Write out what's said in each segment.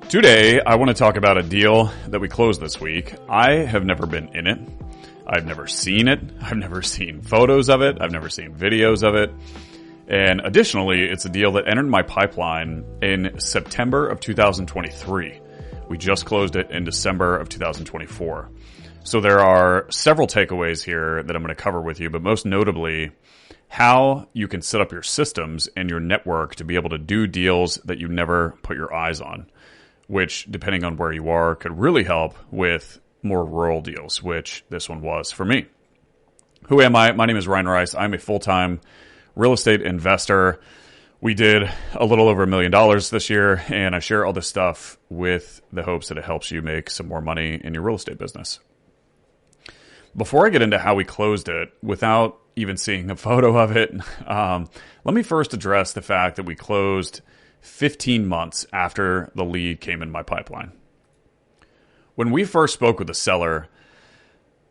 Today, I want to talk about a deal that we closed this week. I have never been in it. I've never seen it. I've never seen photos of it. I've never seen videos of it. And additionally, it's a deal that entered my pipeline in September of 2023. We just closed it in December of 2024. So there are several takeaways here that I'm going to cover with you, but most notably, how you can set up your systems and your network to be able to do deals that you never put your eyes on, which, depending on where you are, could really help with more rural deals, which this one was for me. Who am I? My name is Ryan Rice. I'm a full-time real estate investor. We did a little over $1 million this year, and I share all this stuff with the hopes that it helps you make some more money in your real estate business. Before I get into how we closed it, without even seeing a photo of it, let me first address the fact that we closed 15 months after the lead came in my pipeline. When we first spoke with the seller,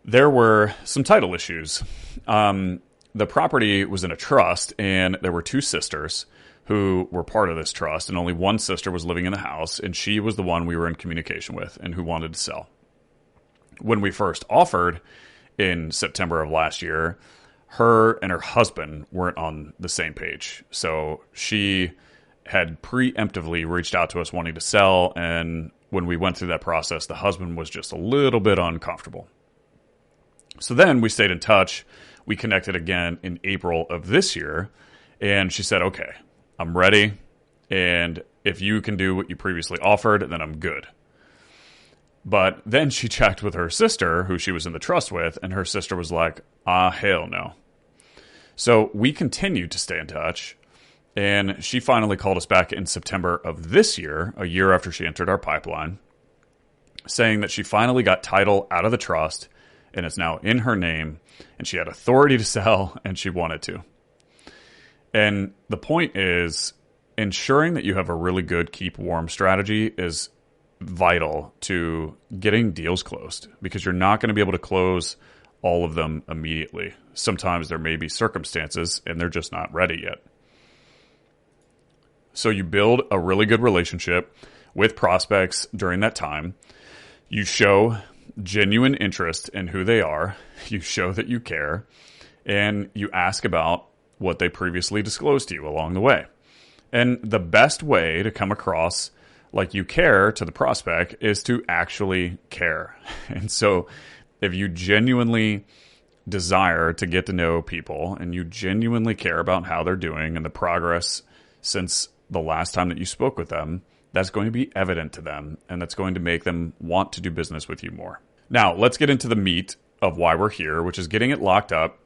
there were some title issues. The property was in a trust, and there were two sisters who were part of this trust, and only one sister was living in the house, and she was the one we were in communication with and who wanted to sell. When we first offered in September of last year, her and her husband weren't on the same page. So she had preemptively reached out to us wanting to sell, and when we went through that process, the husband was just a little bit uncomfortable. So then we stayed in touch. We connected again in April of this year, and she said, okay, I'm ready, and if you can do what you previously offered, then I'm good. But then she checked with her sister, who she was in the trust with, and her sister was like, hell no. So we continued to stay in touch, and she finally called us back in September of this year, a year after she entered our pipeline, saying that she finally got title out of the trust, and it's now in her name, and she had authority to sell, and she wanted to. And the point is, ensuring that you have a really good keep warm strategy is vital to getting deals closed, because you're not going to be able to close all of them immediately. Sometimes there may be circumstances and they're just not ready yet. So you build a really good relationship with prospects during that time. You show genuine interest in who they are. You show that you care, and you ask about what they previously disclosed to you along the way. And the best way to come across like you care to the prospect is to actually care. And so if you genuinely desire to get to know people and you genuinely care about how they're doing and the progress since the last time that you spoke with them, that's going to be evident to them, and that's going to make them want to do business with you more. Now, let's get into the meat of why we're here, which is getting it locked up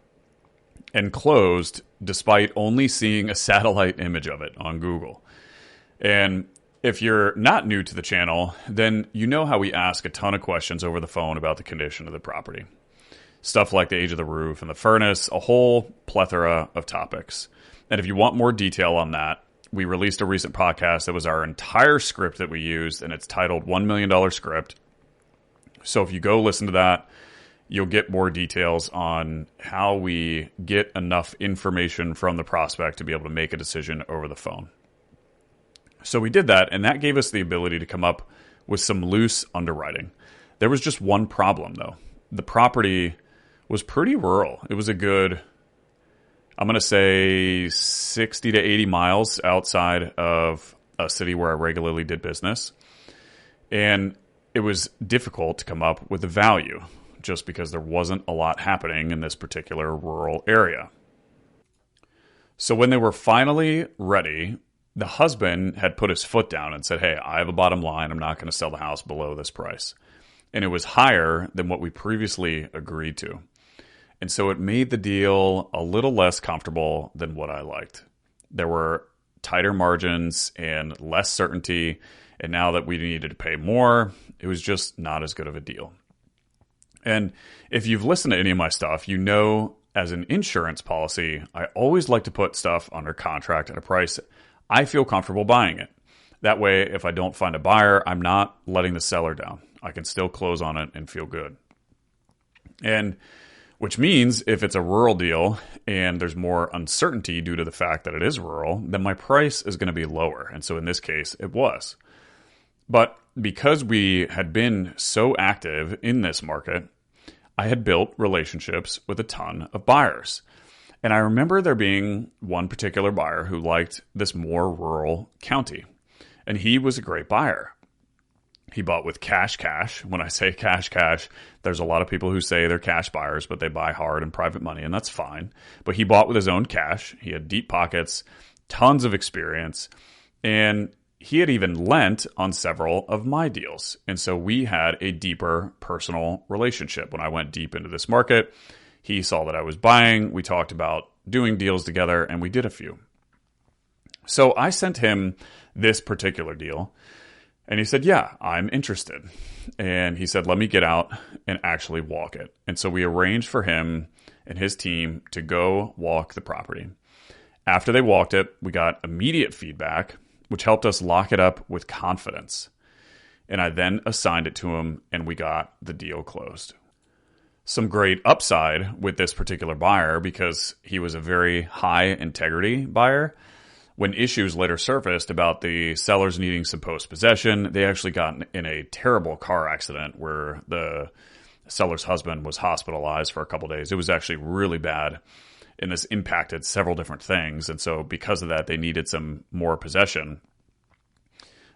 and closed despite only seeing a satellite image of it on Google. And if you're not new to the channel, then you know how we ask a ton of questions over the phone about the condition of the property. Stuff like the age of the roof and the furnace, a whole plethora of topics. And if you want more detail on that, we released a recent podcast that was our entire script that we used, and it's titled $1 Million Script. So if you go listen to that, you'll get more details on how we get enough information from the prospect to be able to make a decision over the phone. So we did that, and that gave us the ability to come up with some loose underwriting. There was just one problem, though. The property was pretty rural. It was a good, I'm going to say 60 to 80 miles outside of a city where I regularly did business. And it was difficult to come up with a value just because there wasn't a lot happening in this particular rural area. So when they were finally ready, the husband had put his foot down and said, hey, I have a bottom line. I'm not going to sell the house below this price. And it was higher than what we previously agreed to. And so it made the deal a little less comfortable than what I liked. There were tighter margins and less certainty. And now that we needed to pay more, it was just not as good of a deal. And if you've listened to any of my stuff, you know, as an insurance policy, I always like to put stuff under contract at a price I feel comfortable buying it. That way, if I don't find a buyer, I'm not letting the seller down. I can still close on it and feel good. And which means if it's a rural deal and there's more uncertainty due to the fact that it is rural, then my price is going to be lower. And so in this case, it was. But because we had been so active in this market, I had built relationships with a ton of buyers. And I remember there being one particular buyer who liked this more rural county. And he was a great buyer. He bought with cash. When I say cash, there's a lot of people who say they're cash buyers, but they buy hard and private money, and that's fine. But he bought with his own cash. He had deep pockets, tons of experience, and he had even lent on several of my deals. And so we had a deeper personal relationship. When I went deep into this market, he saw that I was buying. We talked about doing deals together, and we did a few. So I sent him this particular deal, and he said, yeah, I'm interested. And he said, let me get out and actually walk it. And so we arranged for him and his team to go walk the property. After they walked it, we got immediate feedback, which helped us lock it up with confidence. And I then assigned it to him, and we got the deal closed. Some great upside with this particular buyer, because he was a very high integrity buyer. When issues later surfaced about the sellers needing some post-possession, they actually got in a terrible car accident where the seller's husband was hospitalized for a couple of days. It was actually really bad, and this impacted several different things. And so because of that, they needed some more possession.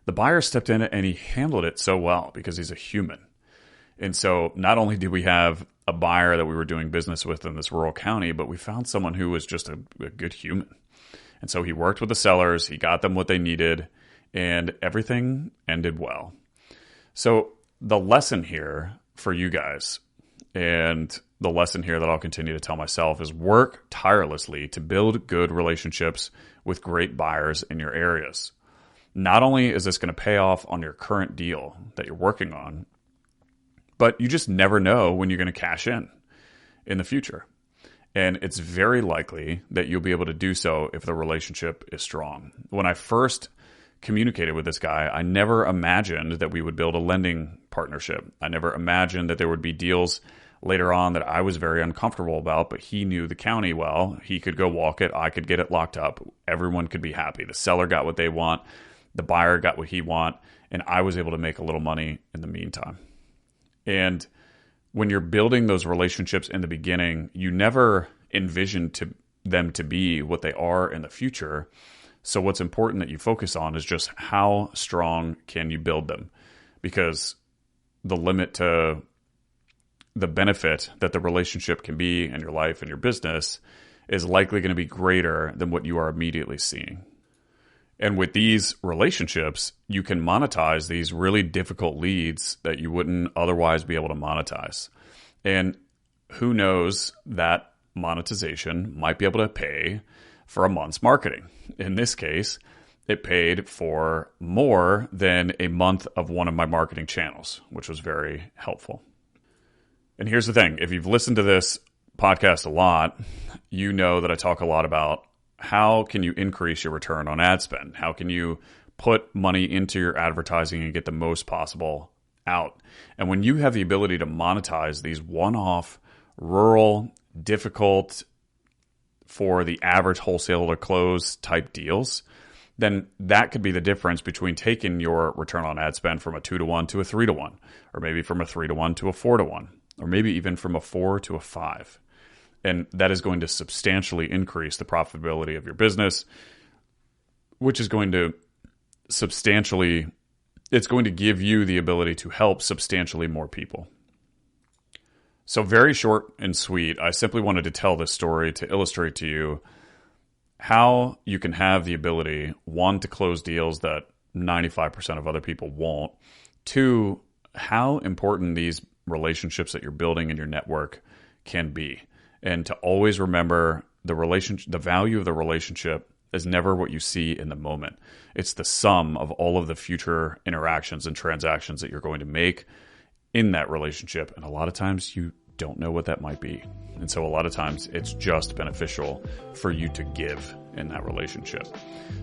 The buyer stepped in and he handled it so well because he's a human. And so not only did we have a buyer that we were doing business with in this rural county, but we found someone who was just a good human. And so he worked with the sellers, he got them what they needed, and everything ended well. So the lesson here for you guys, and the lesson here that I'll continue to tell myself, is work tirelessly to build good relationships with great buyers in your areas. Not only is this going to pay off on your current deal that you're working on, but you just never know when you're going to cash in the future. And it's very likely that you'll be able to do so if the relationship is strong. When I first communicated with this guy, I never imagined that we would build a lending partnership. I never imagined that there would be deals later on that I was very uncomfortable about, but he knew the county well. He could go walk it. I could get it locked up. Everyone could be happy. The seller got what they want. The buyer got what he want. And I was able to make a little money in the meantime. And when you're building those relationships in the beginning, you never envision them to be what they are in the future. So what's important that you focus on is just how strong can you build them? Because the limit to the benefit that the relationship can be in your life and your business is likely going to be greater than what you are immediately seeing. And with these relationships, you can monetize these really difficult leads that you wouldn't otherwise be able to monetize. And who knows, that monetization might be able to pay for a month's marketing. In this case, it paid for more than a month of one of my marketing channels, which was very helpful. And here's the thing. If you've listened to this podcast a lot, you know that I talk a lot about how can you increase your return on ad spend? How can you put money into your advertising and get the most possible out? And when you have the ability to monetize these one-off, rural, difficult for the average wholesaler close type deals, then that could be the difference between taking your return on ad spend from a 2-to-1 to a 3-to-1, or maybe from a 3-to-1 to a 4-to-1, or maybe even from a 4 to a 5. And that is going to substantially increase the profitability of your business, which is going to it's going to give you the ability to help substantially more people. So very short and sweet, I simply wanted to tell this story to illustrate to you how you can have the ability, one, to close deals that 95% of other people won't. Two, how important these relationships that you're building in your network can be. And to always remember the value of the relationship is never what you see in the moment. It's the sum of all of the future interactions and transactions that you're going to make in that relationship. And a lot of times you don't know what that might be. And so a lot of times it's just beneficial for you to give in that relationship.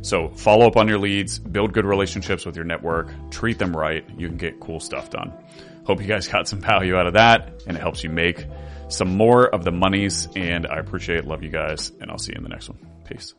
So follow up on your leads, build good relationships with your network, treat them right. You can get cool stuff done. Hope you guys got some value out of that and it helps you make some more of the monies. And I appreciate it. Love you guys. And I'll see you in the next one. Peace.